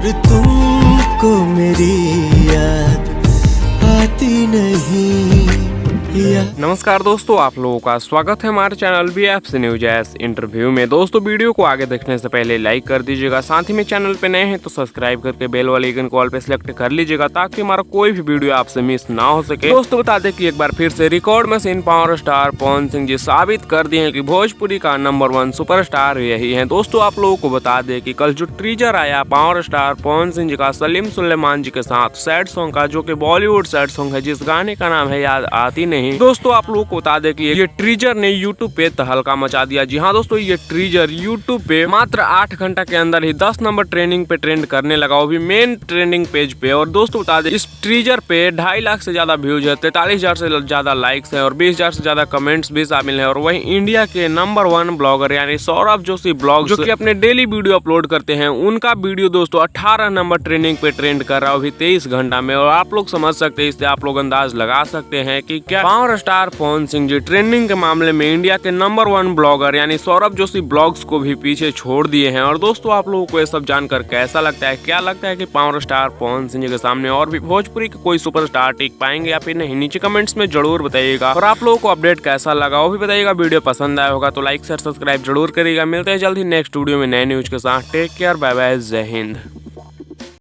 और तुमको मेरी याद आती नहीं। नमस्कार दोस्तों, आप लोगों का स्वागत है हमारे channel BFC news S interview में। दोस्तों वीडियो को आगे देखने से पहले लाइक कर दीजिएगा, साथ ही में चैनल पे नए हैं तो सब्सक्राइब करके बेल वाले आइकन को ऑल पे सिलेक्ट कर लीजिएगा ताकि हमारा कोई भी वीडियो आपसे मिस ना हो सके। दोस्तों बता दें कि एक बार फिर से record machine power star Pawan Singh ji साबित कर दिए हैं कि भोजपुरी का नंबर 1 सुपरस्टार यही है। दोस्तों आप लोगों को बता दें कि कल जो ट्रीजर आया पावर स्टार पवन सिंह जी का सलीम सुलेमान जी के साथ सैड सॉन्ग का, जो कि बॉलीवुड सैड सॉन्ग है, जिस गाने का नाम है याद आती नहीं। दोस्तों आप लोगों को बता दें कि ये ट्रीजर ने यूट्यूब पे तहलका मचा दिया। जी हाँ दोस्तों, ये ट्रीजर यूट्यूब पे मात्र 8 घंटा के अंदर ही 10 नंबर ट्रेंडिंग पे ट्रेंड करने लगा, वो भी मेन ट्रेंडिंग पेज पे। और दोस्तों बता दें इस ट्रीजर पे 2.5 लाख से ज्यादा व्यूज है, 43,000 से ज्यादा लाइक्स है और 20,000 से ज्यादा कमेंट्स भी शामिल है। और वही इंडिया के नंबर 1 ब्लॉगर यानी सौरभ जोशी ब्लॉग, जो कि अपने डेली वीडियो अपलोड करते हैं, उनका वीडियो दोस्तों 18 नंबर ट्रेंडिंग पे ट्रेंड कर रहा है, अभी 23 घंटा में। और आप लोग समझ सकते हैं, इससे आप लोग अंदाज लगा सकते हैं कि क्या power star Pawan Singh ji trending के मामले में इंडिया के नंबर 1 ब्लॉगर यानी सौरभ जोशी ब्लॉग्स को भी पीछे छोड़ दिए हैं। और दोस्तों आप लोगों को ये सब जानकर कैसा लगता है? क्या लगता है कि पावर स्टार पवन सिंह जी के सामने और भी भोजपुरी के कोई सुपरस्टार टिक पाएंगे या फिर नहीं? नीचे कमेंट्स में जरूर बताइएगा। और आप लोगों को अपडेट कैसा लगा वो भी बताइएगा। वीडियो पसंद आया होगा तो लाइक शेयर सब्सक्राइब जरूर करिएगा। मिलते हैं जल्द ही नेक्स्ट वीडियो में नए न्यूज के साथ। टेक केयर, बाय बाय, जय हिंद।